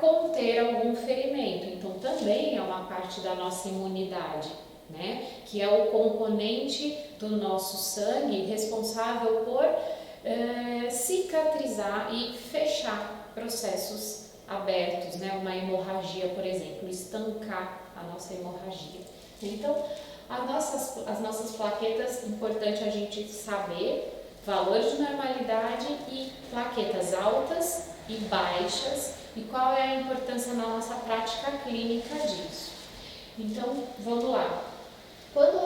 conter algum ferimento. Então também é uma parte da nossa imunidade, né? Que é o componente do nosso sangue responsável por cicatrizar e fechar processos abertos, né? Uma hemorragia, por exemplo, estancar a nossa hemorragia. Então, as nossas plaquetas, importante a gente saber valor de normalidade e plaquetas altas e baixas e qual é a importância na nossa prática clínica disso. Então, vamos lá. Quando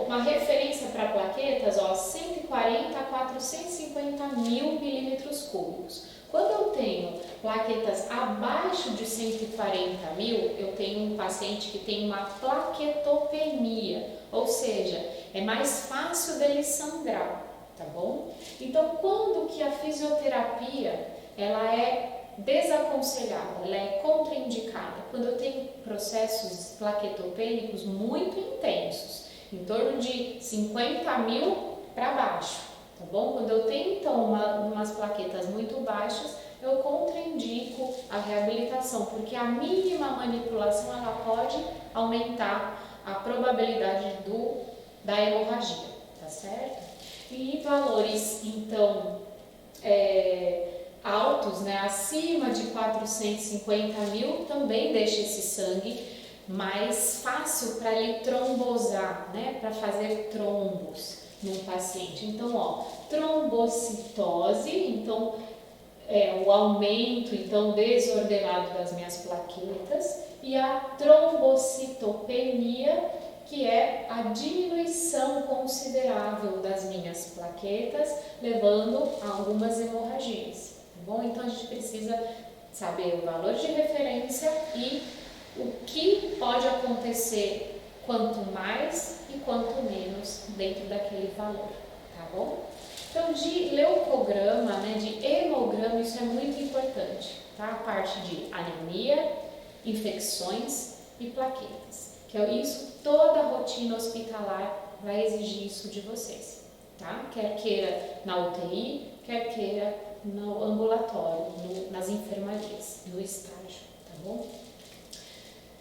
uma referência para plaquetas, 140 a 450 mil milímetros cúbicos. Quando eu tenho plaquetas abaixo de 140 mil, eu tenho um paciente que tem uma plaquetopenia, ou seja, é mais fácil dele sangrar, tá bom? Então, quando que a fisioterapia ela é desaconselhada, ela é contraindicada? Quando eu tenho processos plaquetopênicos muito intensos, em torno de 50 mil para baixo, tá bom? Quando eu tenho então umas plaquetas muito baixas, eu contraindico a reabilitação, porque a mínima manipulação ela pode aumentar a probabilidade da hemorragia, tá certo? E valores então altos, né, acima de 450 mil, também deixa esse sangue mais fácil para ele trombosar, né, para fazer trombos no paciente. Então, trombocitose, então o aumento então desordenado das minhas plaquetas, e a trombocitopenia, que é a diminuição considerável das minhas plaquetas, levando a algumas hemorragias, tá bom? Então a gente precisa saber o valor de referência e o que pode acontecer quanto mais e quanto menos dentro daquele valor, tá bom? Então, de leucograma, né, de hemograma, isso é muito importante, tá? A parte de anemia, infecções e plaquetas, que é isso, toda a rotina hospitalar vai exigir isso de vocês, tá? Quer queira na UTI, quer queira no ambulatório, nas enfermarias, no estágio, tá bom?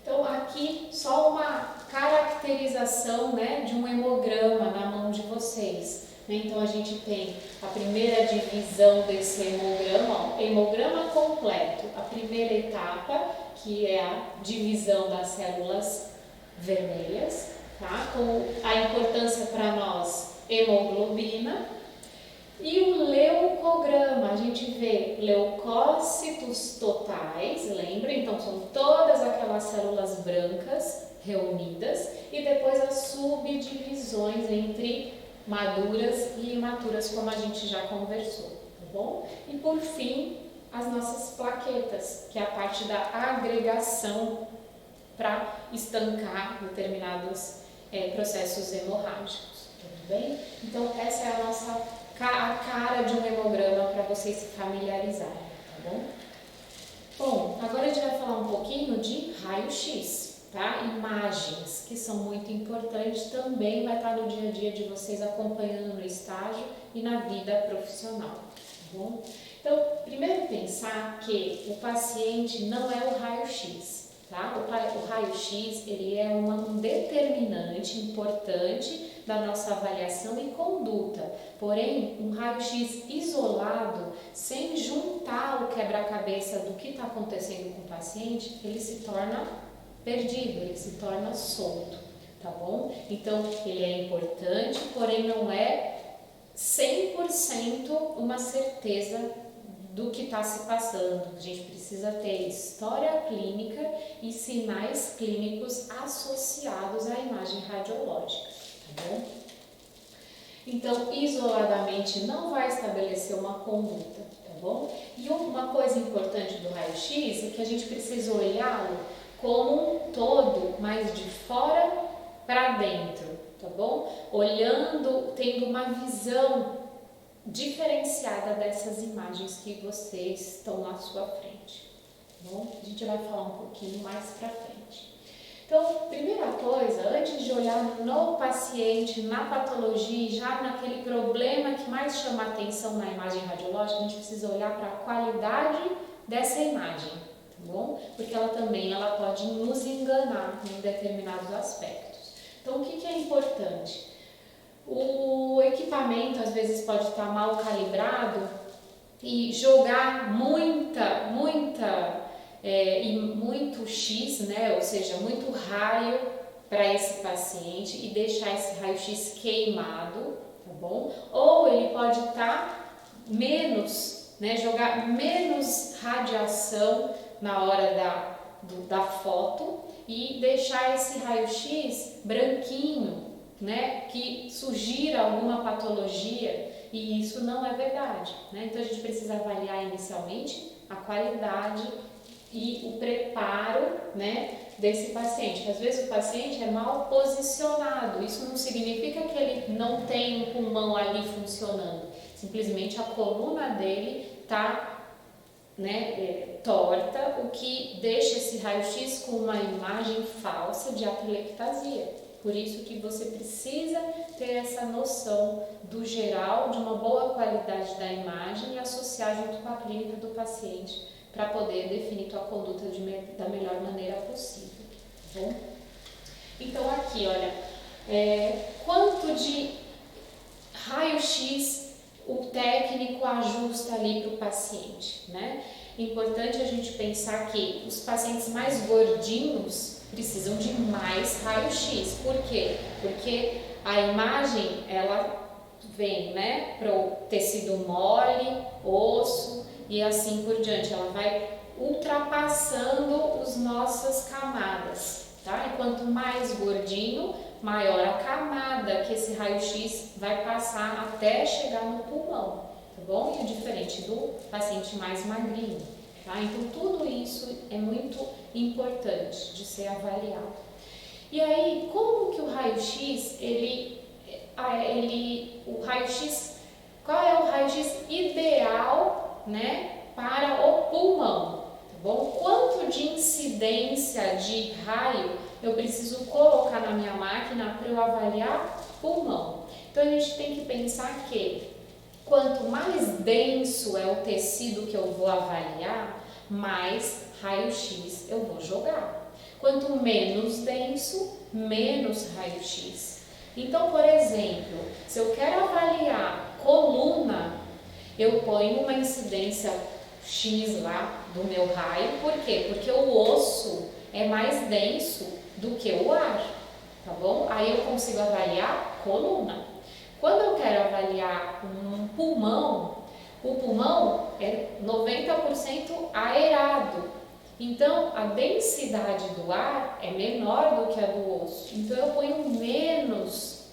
Então, aqui só uma caracterização, né, de um hemograma na mão de vocês. Então, a gente tem a primeira divisão desse hemograma, hemograma completo. A primeira etapa, que é a divisão das células vermelhas, tá? Com a importância para nós, hemoglobina. E o leucograma, a gente vê leucócitos totais, lembra? Então, são todas aquelas células brancas reunidas e depois as subdivisões entre maduras e imaturas, como a gente já conversou, tá bom? E por fim, as nossas plaquetas, que é a parte da agregação para estancar determinados processos hemorrágicos, tudo bem? Então, essa é a cara de um hemograma para vocês se familiarizarem, tá bom? Bom, agora a gente vai falar um pouquinho de raio-x. Tá? Imagens, que são muito importantes, também vai estar no dia a dia de vocês acompanhando no estágio e na vida profissional, tá bom? Então, primeiro pensar que o paciente não é o raio-x, tá? O raio-x, ele é um determinante importante da nossa avaliação e conduta, porém, um raio-x isolado, sem juntar o quebra-cabeça do que está acontecendo com o paciente, ele se torna perdido, ele se torna solto, tá bom? Então, ele é importante, porém não é 100% uma certeza do que está se passando. A gente precisa ter história clínica e sinais clínicos associados à imagem radiológica, tá bom? Então, isoladamente não vai estabelecer uma conduta, tá bom? E uma coisa importante do raio-x é que a gente precisa olhá-lo como um todo, mas de fora para dentro, tá bom? Olhando, tendo uma visão diferenciada dessas imagens que vocês estão na sua frente, tá bom? A gente vai falar um pouquinho mais para frente. Então, primeira coisa, antes de olhar no paciente, na patologia, já naquele problema que mais chama a atenção na imagem radiológica, a gente precisa olhar para a qualidade dessa imagem, bom? Porque ela pode nos enganar em determinados aspectos. Então, o que é importante? O equipamento às vezes pode estar mal calibrado e jogar muito X, né? Ou seja, muito raio para esse paciente e deixar esse raio-x queimado, tá bom? Ou ele pode estar menos, né? Jogar menos radiação na hora da foto e deixar esse raio-x branquinho, né, que sugira alguma patologia, e isso não é verdade, né? Então a gente precisa avaliar inicialmente a qualidade e o preparo, né, desse paciente, que às vezes o paciente é mal posicionado. Isso não significa que ele não tem um pulmão ali funcionando, simplesmente a coluna dele está, né, torta, o que deixa esse raio-x com uma imagem falsa de atelectasia. Por isso que você precisa ter essa noção do geral, de uma boa qualidade da imagem e associar junto com a clínica do paciente para poder definir tua conduta da melhor maneira possível, tá bom? Então aqui, olha, quanto de raio-x o técnico ajusta ali para o paciente, né? Importante a gente pensar que os pacientes mais gordinhos precisam de mais raio-x. Por quê? Porque a imagem, ela vem, né, para o tecido mole, osso e assim por diante. Ela vai ultrapassando as nossas camadas, tá? E quanto mais gordinho, maior a camada que esse raio-x vai passar até chegar no pulmão, tá bom? E é diferente do paciente mais magrinho, tá? Então tudo isso é muito importante de ser avaliado. E aí, como que o raio-x, qual é o raio-x ideal, né, para o pulmão, tá bom? Quanto de incidência de raio eu preciso colocar na minha máquina para eu avaliar pulmão? Então a gente tem que pensar que quanto mais denso é o tecido que eu vou avaliar, mais raio-x eu vou jogar. Quanto menos denso, menos raio-x. Então, por exemplo, se eu quero avaliar coluna, eu ponho uma incidência X lá do meu raio. Por quê? Porque o osso é mais denso do que o ar, tá bom? Aí eu consigo avaliar coluna. Quando eu quero avaliar um pulmão, o pulmão é 90% aerado. Então, a densidade do ar é menor do que a do osso. Então, eu ponho menos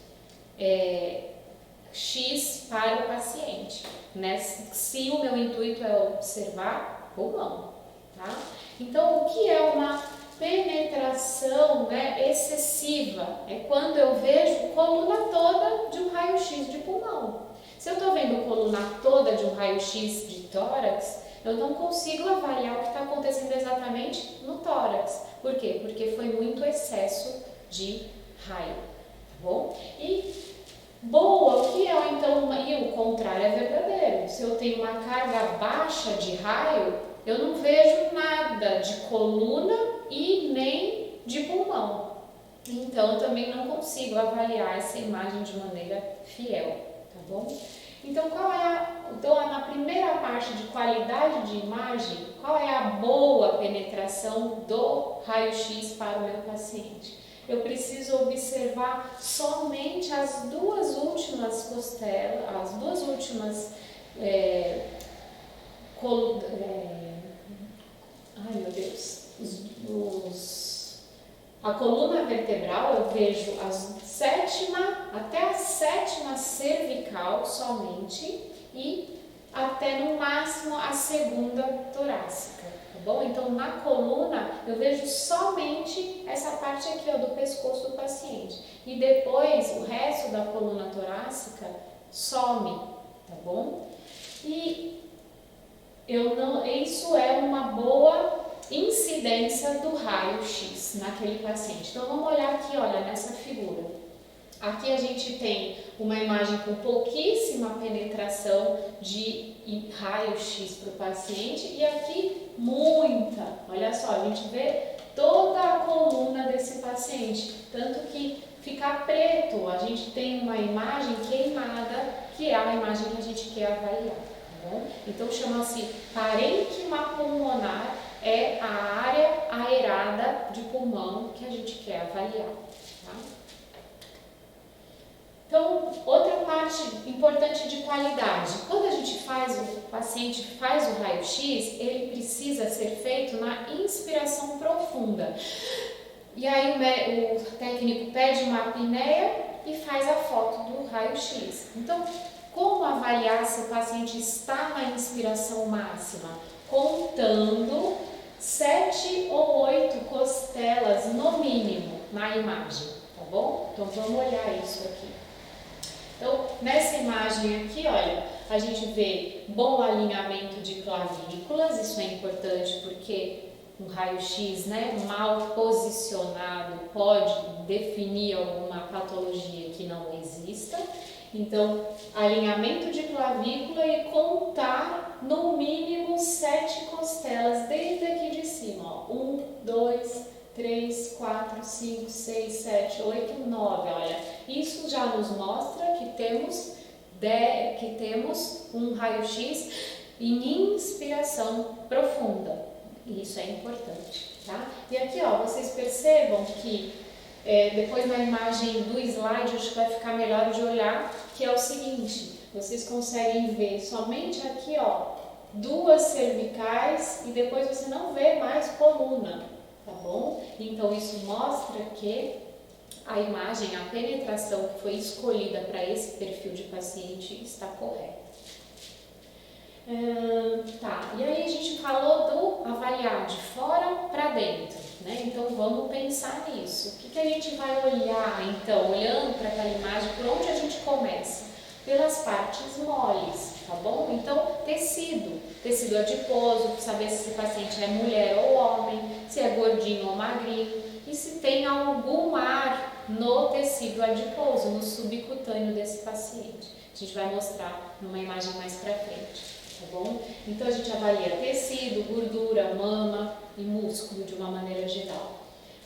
X para o paciente, né? Se o meu intuito é observar pulmão, tá? Então, o que é uma penetração, né, excessiva? É quando eu vejo coluna toda de um raio-x de pulmão. Se eu estou vendo coluna toda de um raio-x de tórax, eu não consigo avaliar o que está acontecendo exatamente no tórax. Por quê? Porque foi muito excesso de raio, tá bom? E o que é então, e o contrário é verdadeiro. Se eu tenho uma carga baixa de raio, eu não vejo nada de coluna e nem de pulmão. Então, eu também não consigo avaliar essa imagem de maneira fiel, tá bom? Então, na primeira parte de qualidade de imagem, qual é a boa penetração do raio-x para o meu paciente? Eu preciso observar somente as duas últimas costelas, as duas últimas a coluna vertebral. Eu vejo até a sétima cervical somente e até no máximo a segunda torácica, tá bom? Então na coluna eu vejo somente essa parte aqui, ó, do pescoço do paciente, e depois o resto da coluna torácica some, tá bom? E isso é uma boa incidência do raio-x naquele paciente. Então vamos olhar aqui, olha, nessa figura. Aqui a gente tem uma imagem com pouquíssima penetração de raio-x para o paciente e aqui muita. Olha só, a gente vê toda a coluna desse paciente, tanto que fica preto. A gente tem uma imagem queimada, que é a imagem que a gente quer avaliar. Tá bom? Então chama-se parênquima pulmonar, é a área aerada de pulmão que a gente quer avaliar. Tá? Então, outra parte importante de qualidade, quando a gente o paciente faz o raio-x, ele precisa ser feito na inspiração profunda. E aí o técnico pede uma apneia e faz a foto do raio-x. Então, como avaliar se o paciente está na inspiração máxima? Contando 7 ou 8 costelas no mínimo na imagem, tá bom? Então, vamos olhar isso aqui. Então, nessa imagem aqui, olha, a gente vê bom alinhamento de clavículas, isso é importante porque um raio-x, né, mal posicionado pode definir alguma patologia que não exista. Então, alinhamento de clavícula e contar no mínimo 7 costelas desde aqui de cima, ó. 1, 2, 3, 4, 5, 6, 7, 8, 9, olha, isso já nos mostra que temos um raio-x em inspiração profunda, e isso é importante, tá? E aqui, ó, vocês percebam que depois na imagem do slide acho que vai ficar melhor de olhar, que é o seguinte, vocês conseguem ver somente aqui, ó, 2 cervicais e depois você não vê mais coluna. Tá bom? Então isso mostra que a imagem, a penetração que foi escolhida para esse perfil de paciente está correta. Tá, e aí a gente falou do avaliar de fora para dentro, né? Então vamos pensar nisso. O que a gente vai olhar, então, olhando para aquela imagem, por onde a gente começa? Pelas partes moles, tá bom? Então, tecido adiposo, saber se esse paciente é mulher ou homem, se é gordinho ou magrinho e se tem algum ar no tecido adiposo, no subcutâneo desse paciente. A gente vai mostrar numa imagem mais pra frente, tá bom? Então, a gente avalia tecido, gordura, mama e músculo de uma maneira geral.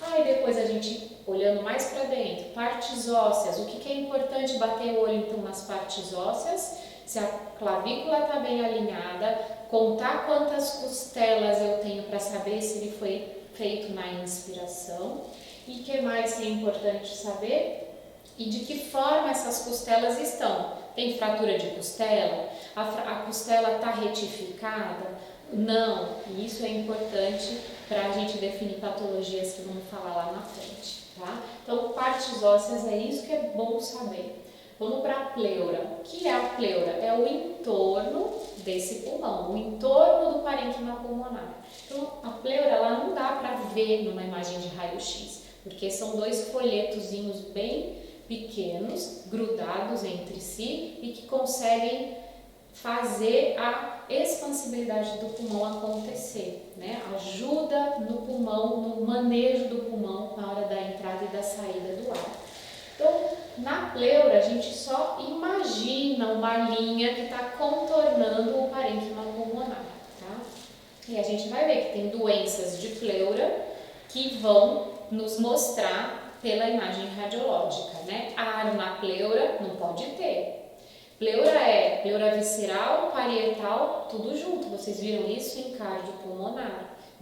Aí depois a gente, olhando mais para dentro, partes ósseas, o que é importante bater o olho então nas partes ósseas, se a clavícula está bem alinhada, contar quantas costelas eu tenho para saber se ele foi feito na inspiração e o que mais que é importante saber e de que forma essas costelas estão. Tem fratura de costela? A costela está retificada? Não, e isso é importante para a gente definir patologias que vamos falar lá na frente, tá? Então, partes ósseas é isso que é bom saber. Vamos para a pleura. O que é a pleura? É o entorno desse pulmão, o entorno do parênquima pulmonar. Então, a pleura ela não dá para ver numa imagem de raio-x, porque são 2 folhetozinhos bem pequenos, grudados entre si e que conseguem fazer a expansibilidade do pulmão acontecer, né? Ajuda no pulmão, no manejo do pulmão na hora da entrada e da saída do ar. Então, na pleura, a gente só imagina uma linha que está contornando o parênquima pulmonar, tá? E a gente vai ver que tem doenças de pleura que vão nos mostrar pela imagem radiológica, né? Ar na pleura não pode ter. Pleura é pleura visceral, parietal, tudo junto. Vocês viram isso em cardiopulmonar.